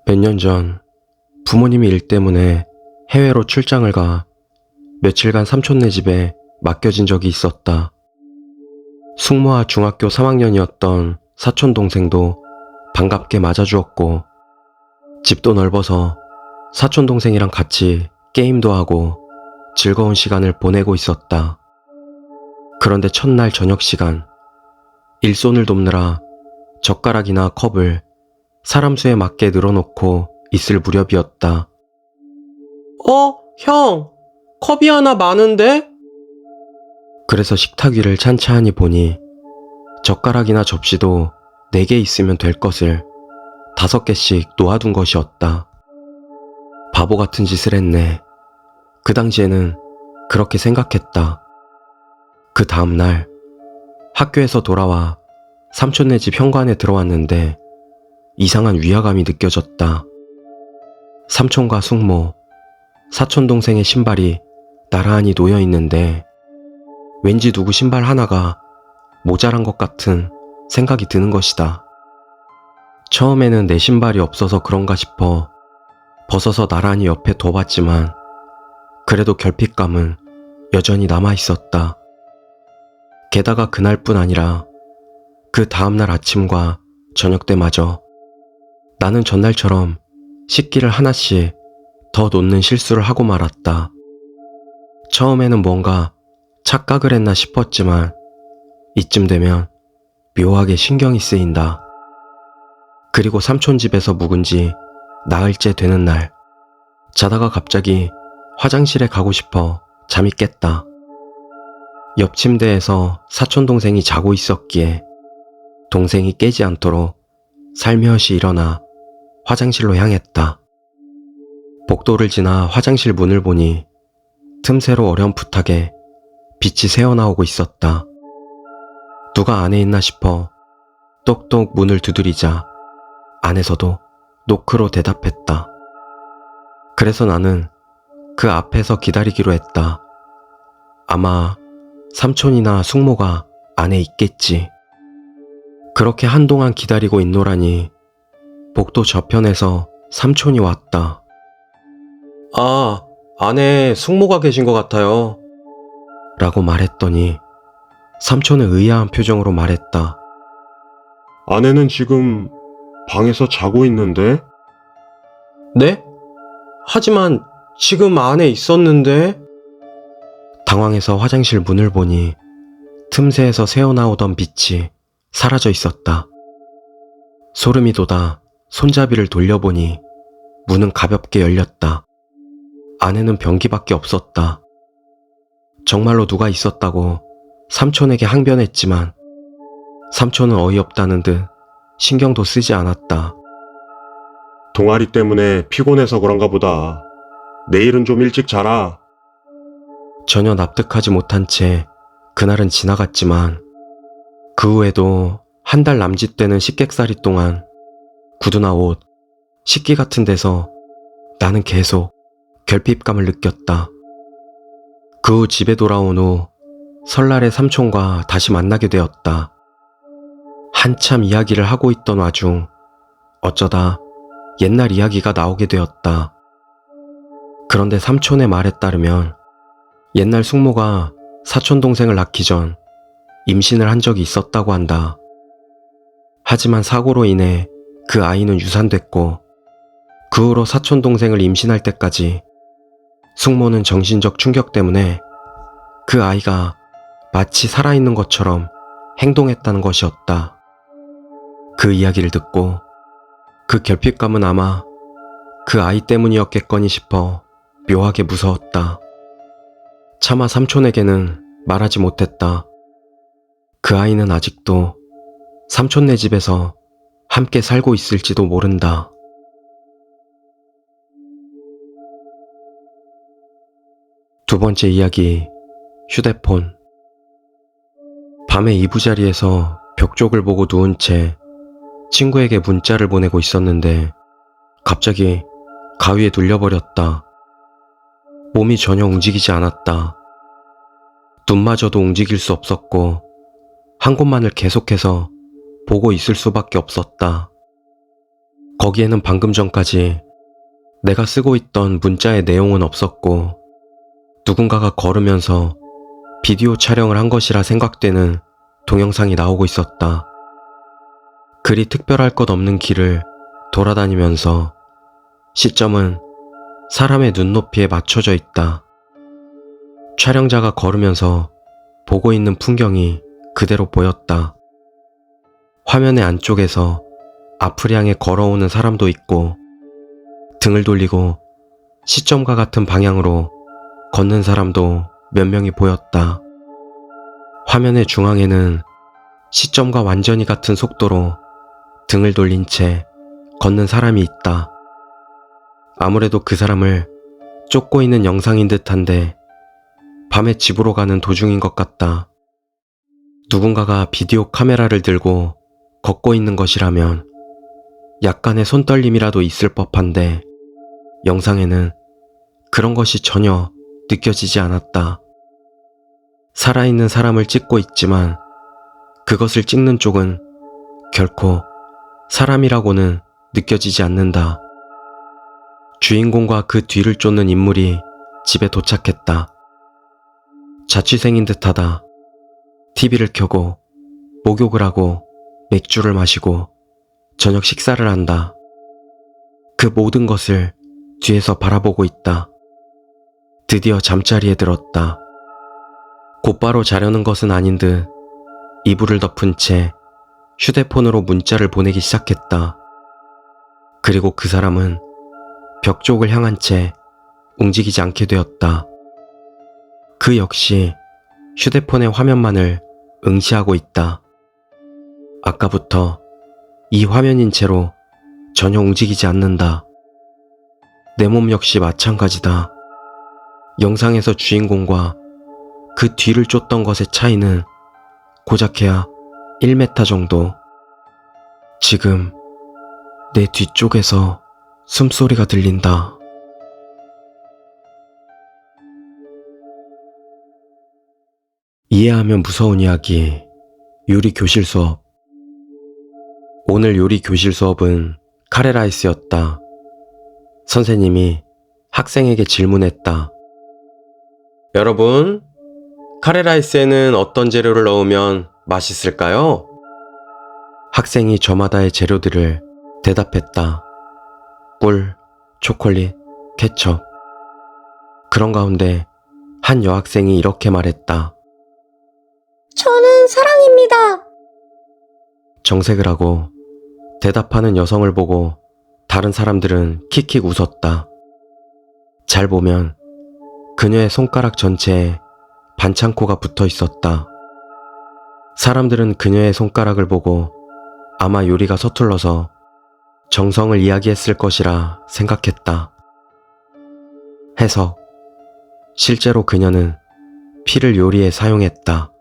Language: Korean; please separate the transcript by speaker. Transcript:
Speaker 1: 몇 년 전 부모님이 일 때문에 해외로 출장을 가 며칠간 삼촌네 집에 맡겨진 적이 있었다. 숙모와 중학교 3학년이었던 사촌 동생도 반갑게 맞아주었고, 집도 넓어서 사촌 동생이랑 같이 게임도 하고 즐거운 시간을 보내고 있었다. 그런데 첫날 저녁 시간, 일손을 돕느라 젓가락이나 컵을 사람 수에 맞게 늘어놓고 있을 무렵이었다. 형, 컵이 하나 많은데? 그래서 식탁 위를 찬찬히 보니 젓가락이나 접시도 4개 있으면 될 것을 5개씩 놓아둔 것이었다. 바보 같은 짓을 했네. 그 당시에는 그렇게 생각했다. 그 다음날 학교에서 돌아와 삼촌네 집 현관에 들어왔는데 이상한 위화감이 느껴졌다. 삼촌과 숙모, 사촌 동생의 신발이 나란히 놓여 있는데 왠지 누구 신발 하나가 모자란 것 같은 생각이 드는 것이다. 처음에는 내 신발이 없어서 그런가 싶어 벗어서 나란히 옆에 둬봤지만 그래도 결핍감은 여전히 남아 있었다. 게다가 그날뿐 아니라 그 다음날 아침과 저녁 때마저 나는 전날처럼 식기를 하나씩 더 놓는 실수를 하고 말았다. 처음에는 뭔가 착각을 했나 싶었지만 이쯤 되면 묘하게 신경이 쓰인다. 그리고 삼촌 집에서 묵은 지 나흘째 되는 날, 자다가 갑자기 화장실에 가고 싶어 잠이 깼다. 옆 침대에서 사촌 동생이 자고 있었기에 동생이 깨지 않도록 살며시 일어나 화장실로 향했다. 복도를 지나 화장실 문을 보니 틈새로 어렴풋하게 빛이 새어나오고 있었다. 누가 안에 있나 싶어 똑똑 문을 두드리자 안에서도 노크로 대답했다. 그래서 나는 그 앞에서 기다리기로 했다. 아마 삼촌이나 숙모가 안에 있겠지. 그렇게 한동안 기다리고 있노라니 복도 저편에서 삼촌이 왔다. 안에 숙모가 계신 것 같아요. 라고 말했더니 삼촌은 의아한 표정으로 말했다.
Speaker 2: 아내는 지금 방에서 자고 있는데?
Speaker 1: 네? 하지만 지금 안에 있었는데? 당황해서 화장실 문을 보니 틈새에서 새어나오던 빛이 사라져 있었다. 소름이 돋아 손잡이를 돌려보니 문은 가볍게 열렸다. 안에는 변기밖에 없었다. 정말로 누가 있었다고 삼촌에게 항변했지만 삼촌은 어이없다는 듯 신경도 쓰지 않았다.
Speaker 2: 동아리 때문에 피곤해서 그런가 보다. 내일은 좀 일찍 자라.
Speaker 1: 전혀 납득하지 못한 채 그날은 지나갔지만 그 후에도 한 달 남짓되는 식객살이 동안 구두나 옷, 식기 같은 데서 나는 계속 결핍감을 느꼈다. 그 후 집에 돌아온 후 설날에 삼촌과 다시 만나게 되었다. 한참 이야기를 하고 있던 와중 어쩌다 옛날 이야기가 나오게 되었다. 그런데 삼촌의 말에 따르면 옛날 숙모가 사촌 동생을 낳기 전 임신을 한 적이 있었다고 한다. 하지만 사고로 인해 그 아이는 유산됐고 그 후로 사촌 동생을 임신할 때까지 숙모는 정신적 충격 때문에 그 아이가 마치 살아있는 것처럼 행동했다는 것이었다. 그 이야기를 듣고 그 결핍감은 아마 그 아이 때문이었겠거니 싶어 묘하게 무서웠다. 차마 삼촌에게는 말하지 못했다. 그 아이는 아직도 삼촌네 집에서 함께 살고 있을지도 모른다. 두 번째 이야기, 휴대폰. 밤에 이부자리에서 벽 쪽을 보고 누운 채 친구에게 문자를 보내고 있었는데 갑자기 가위에 눌려버렸다. 몸이 전혀 움직이지 않았다. 눈마저도 움직일 수 없었고 한 곳만을 계속해서 보고 있을 수밖에 없었다. 거기에는 방금 전까지 내가 쓰고 있던 문자의 내용은 없었고 누군가가 걸으면서 비디오 촬영을 한 것이라 생각되는 동영상이 나오고 있었다. 그리 특별할 것 없는 길을 돌아다니면서 시점은 사람의 눈높이에 맞춰져 있다. 촬영자가 걸으면서 보고 있는 풍경이 그대로 보였다. 화면의 안쪽에서 앞을 향해 걸어오는 사람도 있고 등을 돌리고 시점과 같은 방향으로 걷는 사람도 몇 명이 보였다. 화면의 중앙에는 시점과 완전히 같은 속도로 등을 돌린 채 걷는 사람이 있다. 아무래도 그 사람을 쫓고 있는 영상인 듯한데 밤에 집으로 가는 도중인 것 같다. 누군가가 비디오 카메라를 들고 걷고 있는 것이라면 약간의 손떨림이라도 있을 법한데 영상에는 그런 것이 전혀 느껴지지 않았다. 살아있는 사람을 찍고 있지만 그것을 찍는 쪽은 결코 사람이라고는 느껴지지 않는다. 주인공과 그 뒤를 쫓는 인물이 집에 도착했다. 자취생인 듯하다. TV를 켜고 목욕을 하고 맥주를 마시고 저녁 식사를 한다. 그 모든 것을 뒤에서 바라보고 있다. 드디어 잠자리에 들었다. 곧바로 자려는 것은 아닌 듯 이불을 덮은 채 휴대폰으로 문자를 보내기 시작했다. 그리고 그 사람은 벽 쪽을 향한 채 움직이지 않게 되었다. 그 역시 휴대폰의 화면만을 응시하고 있다. 아까부터 이 화면인 채로 전혀 움직이지 않는다. 내 몸 역시 마찬가지다. 영상에서 주인공과 그 뒤를 쫓던 것의 차이는 고작해야 1m 정도. 지금 내 뒤쪽에서 숨소리가 들린다. 이해하면 무서운 이야기, 요리 교실 수업. 오늘 요리 교실 수업은 카레라이스였다. 선생님이 학생에게 질문했다. 여러분, 카레라이스에는 어떤 재료를 넣으면 맛있을까요? 학생이 저마다의 재료들을 대답했다. 꿀, 초콜릿, 케첩. 그런 가운데 한 여학생이 이렇게 말했다.
Speaker 3: 저는 사랑입니다.
Speaker 1: 정색을 하고 대답하는 여성을 보고 다른 사람들은 킥킥 웃었다. 잘 보면 그녀의 손가락 전체에 반창고가 붙어 있었다. 사람들은 그녀의 손가락을 보고 아마 요리가 서툴러서 정성을 이야기했을 것이라 생각했다. 해석. 실제로 그녀는 피를 요리에 사용했다.